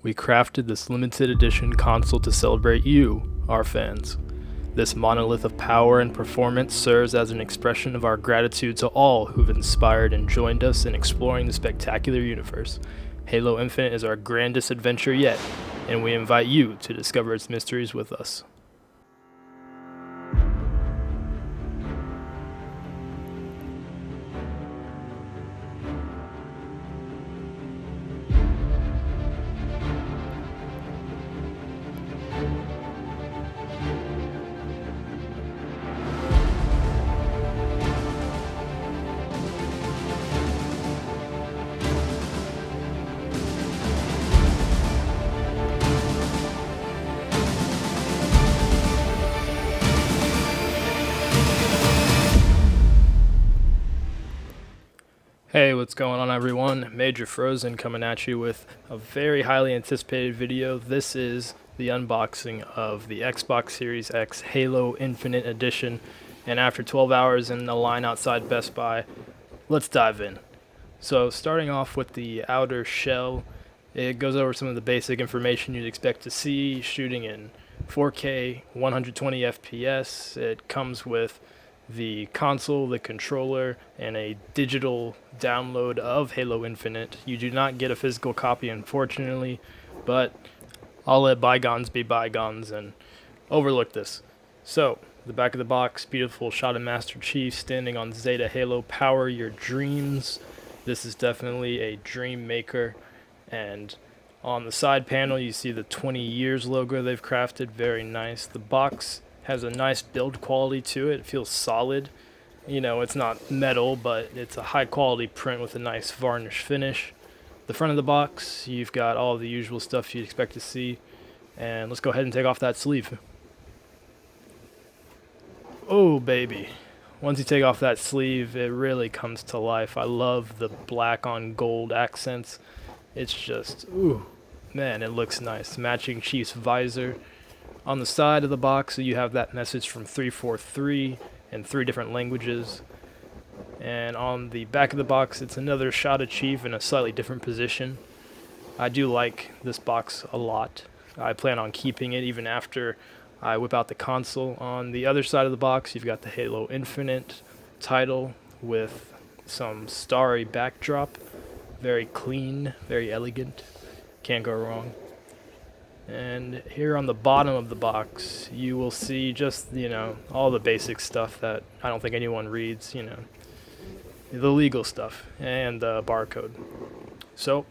We crafted this limited edition console to celebrate you, our fans. This monolith of power and performance serves as an expression of our gratitude to all who've inspired and joined us in exploring the spectacular universe. Halo Infinite is our grandest adventure yet, and we invite you to discover its mysteries with us. Hey, what's going on everyone? Major Frozen coming at you with a very highly anticipated video. This is the unboxing of the Xbox Series X Halo Infinite Edition. And after 12 hours in the line outside Best Buy, let's dive in. So starting off with the outer shell, it goes over some of the basic information you'd expect to see, shooting in 4K, 120 FPS. It comes with the console, the controller, and a digital download of Halo Infinite. You do not get a physical copy, unfortunately, but I'll let bygones be bygones and overlook this. So, the back of the box, beautiful shot of Master Chief standing on Zeta Halo, power your dreams. This is definitely a dream maker, and on the side panel you see the 20 years logo they've crafted, very nice. The box has a nice build quality to it. It feels solid. You know, it's not metal, but it's a high quality print with a nice varnish finish. The front of the box, you've got all the usual stuff you'd expect to see. And let's go ahead and take off that sleeve. Oh, baby. Once you take off that sleeve, it really comes to life. I love the black on gold accents. It's just, ooh, man, it looks nice. Matching Chief's visor. On the side of the box, you have that message from 343 in 3 different languages. And on the back of the box, it's another shot of Chief in a slightly different position. I do like this box a lot. I plan on keeping it even after I whip out the console. On the other side of the box, you've got the Halo Infinite title with some starry backdrop. Very clean, very elegant. Can't go wrong. And here on the bottom of the box, you will see just, all the basic stuff that I don't think anyone reads, the legal stuff and the barcode. So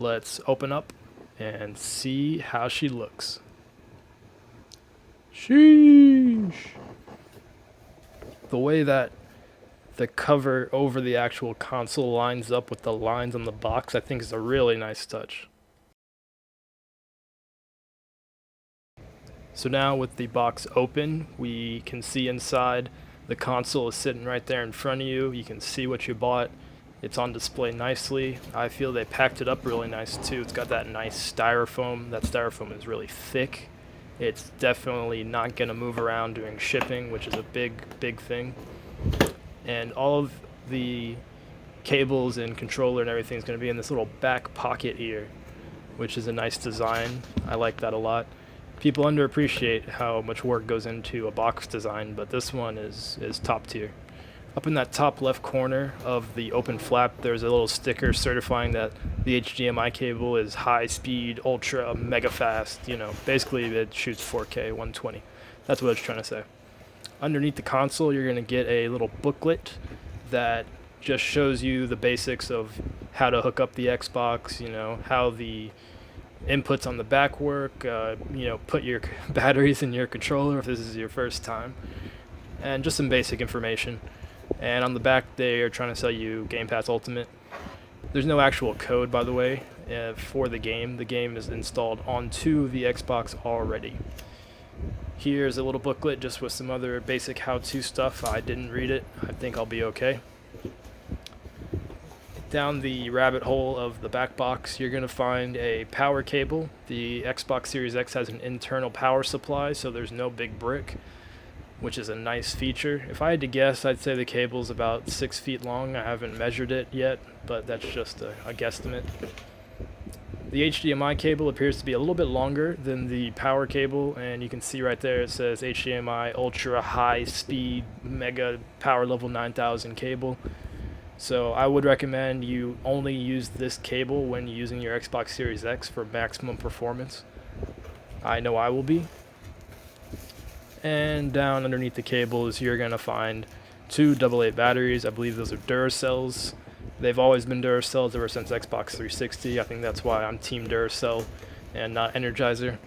let's open up and see how she looks. Sheesh. The way that the cover over the actual console lines up with the lines on the box, I think is a really nice touch. So now with the box open, we can see inside. The console is sitting right there in front of you. You can see what you bought. It's on display nicely. I feel they packed it up really nice too. It's got that nice styrofoam. That styrofoam is really thick. It's definitely not going to move around during shipping, which is a big thing. And all of the cables and controller and everything is going to be in this little back pocket here, which is a nice design. I like that a lot. People underappreciate how much work goes into a box design, but this one is top tier. Up in that top left corner of the open flap, there's a little sticker certifying that the HDMI cable is high speed, ultra, mega fast. Basically it shoots 4K 120. That's what it's trying to say. Underneath the console, you're going to get a little booklet that just shows you the basics of how to hook up the Xbox, how the inputs on the back work, put your batteries in your controller if this is your first time, and just some basic information. And on the back, they are trying to sell you Game Pass Ultimate. There's no actual code, by the way, for the game. The game is installed onto the Xbox already. Here's a little booklet just with some other basic how-to stuff. I didn't read it. I think I'll be okay. Down the rabbit hole of the back box, you're going to find a power cable. The Xbox Series X has an internal power supply, so there's no big brick, which is a nice feature. If I had to guess, I'd say the cable's about 6 feet long. I haven't measured it yet, but that's just a guesstimate. The HDMI cable appears to be a little bit longer than the power cable, and you can see right there it says HDMI Ultra High Speed Mega Power Level 9000 cable. So I would recommend you only use this cable when using your Xbox Series X for maximum performance. I know I will be. And down underneath the cables you're going to find two AA batteries. I believe those are Duracells. They've always been Duracells ever since Xbox 360. I think that's why I'm Team Duracell and not Energizer.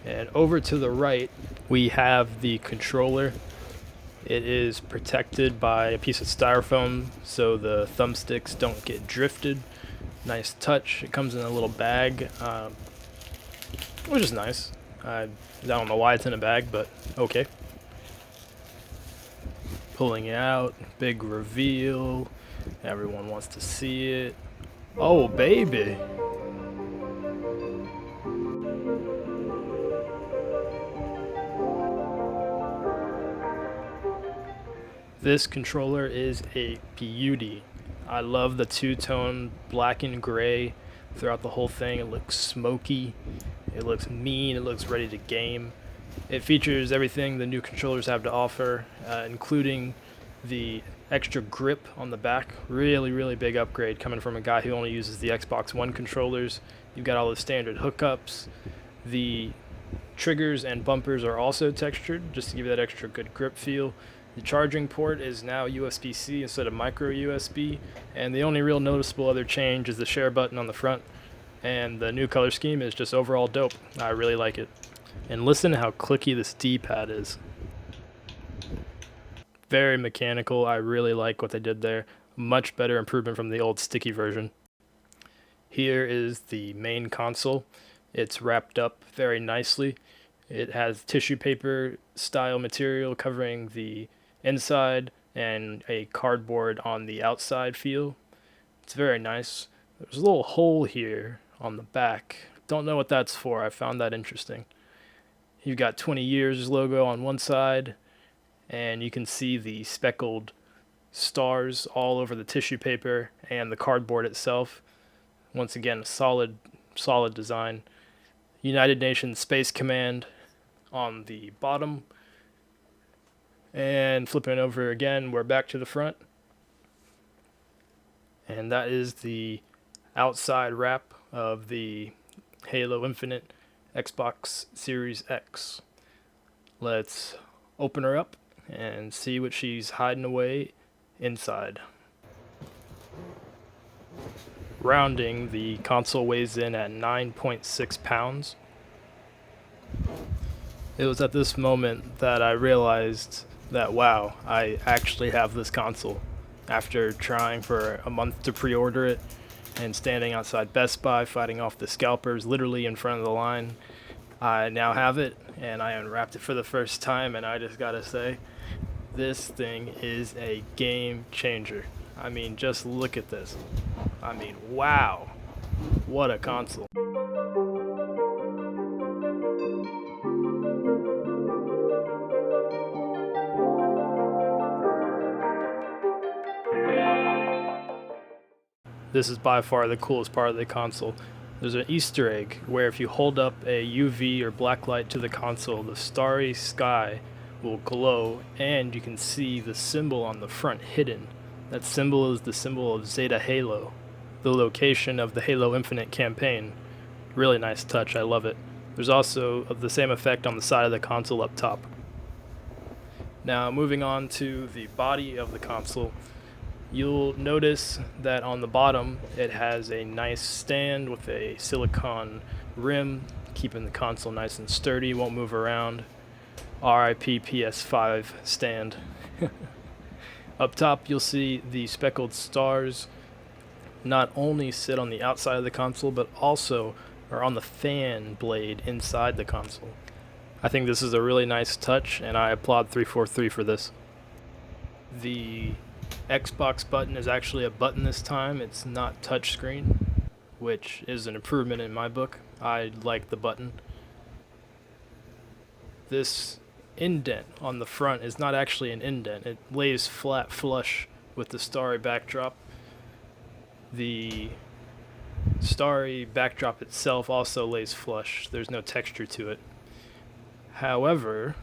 And over to the right we have the controller. It is protected by a piece of styrofoam so the thumbsticks don't get drifted. Nice touch. It comes in a little bag, which is nice. I don't know why it's in a bag, but okay. Pulling it out, big reveal. Everyone wants to see it. Oh, baby. This controller is a beauty. I love the two-tone black and gray throughout the whole thing. It looks smoky, it looks mean, it looks ready to game. It features everything the new controllers have to offer, including the extra grip on the back. Really big upgrade coming from a guy who only uses the Xbox One controllers. You've got all the standard hookups. The triggers and bumpers are also textured just to give you that extra good grip feel. The charging port is now USB-C instead of micro USB, and the only real noticeable other change is the share button on the front, and the new color scheme is just overall dope. I really like it. And listen to how clicky this D-pad is. Very mechanical. I really like what they did there. Much better improvement from the old sticky version. Here is the main console. It's wrapped up very nicely. It has tissue paper style material covering the inside and a cardboard on the outside feel. It's very nice. There's a little hole here on the back. Don't know what that's for. I found that interesting. You've got 20 years logo on one side, and you can see the speckled stars all over the tissue paper and the cardboard itself. Once again, a solid design. United Nations Space Command on the bottom. And flipping it over again, we're back to the front. And that is the outside wrap of the Halo Infinite Xbox Series X. Let's open her up and see what she's hiding away inside. Rounding, the console weighs in at 9.6 pounds. It was at this moment that I realized that, wow, I actually have this console. After trying for a month to pre-order it and standing outside Best Buy fighting off the scalpers literally in front of the line, I now have it, and I unwrapped it for the first time, and I just gotta say, this thing is a game changer. I mean, just look at this. I mean, wow, what a console. This is by far the coolest part of the console. There's an Easter egg where if you hold up a UV or black light to the console, the starry sky will glow and you can see the symbol on the front hidden. That symbol is the symbol of Zeta Halo, the location of the Halo Infinite campaign. Really nice touch, I love it. There's also the same effect on the side of the console up top. Now moving on to the body of the console, you'll notice that on the bottom it has a nice stand with a silicone rim, keeping the console nice and sturdy, won't move around. RIP PS5 stand. Up top you'll see the speckled stars not only sit on the outside of the console but also are on the fan blade inside the console. I think this is a really nice touch and I applaud 343 for this. The Xbox button is actually a button this time. It's not touchscreen, which is an improvement in my book. I like the button. This indent on the front is not actually an indent. It lays flat flush with the starry backdrop. The Starry backdrop itself also lays flush. There's no texture to it. However,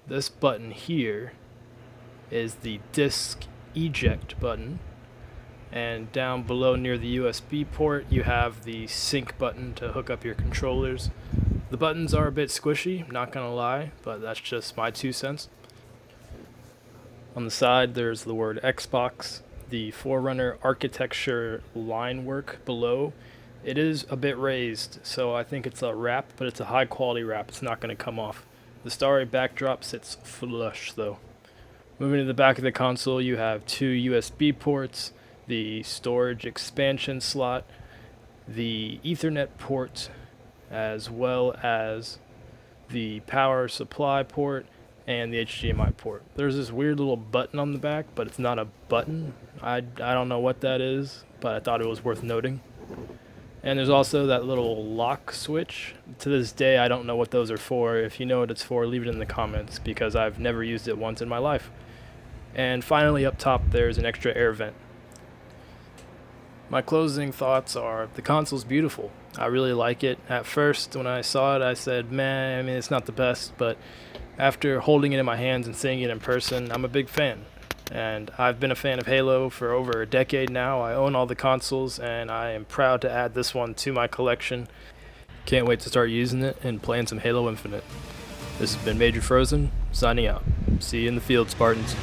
this button here is the disk eject button, and down below near the USB port you have the sync button to hook up your controllers. The buttons are a bit squishy, not gonna lie, but that's just my 2 cents. On the side there's the word Xbox. The Forerunner architecture line work below, it is a bit raised, so I think it's a wrap, but it's a high quality wrap. It's not going to come off. The starry backdrop sits flush though. Moving to the back of the console, you have 2 USB ports, the storage expansion slot, the Ethernet port, as well as the power supply port and the HDMI port. There's this weird little button on the back, but it's not a button. I don't know what that is, but I thought it was worth noting. And there's also that little lock switch. To this day, I don't know what those are for. If you know what it's for, leave it in the comments, because I've never used it once in my life. And finally, up top, there's an extra air vent. My closing thoughts are, the console's beautiful. I really like it. At first, when I saw it, I said, man, I mean, it's not the best, but after holding it in my hands and seeing it in person, I'm a big fan. And I've been a fan of Halo for over a decade now. I own all the consoles, and I am proud to add this one to my collection. Can't wait to start using it and playing some Halo Infinite. This has been Major Frozen, signing out. See you in the field, Spartans.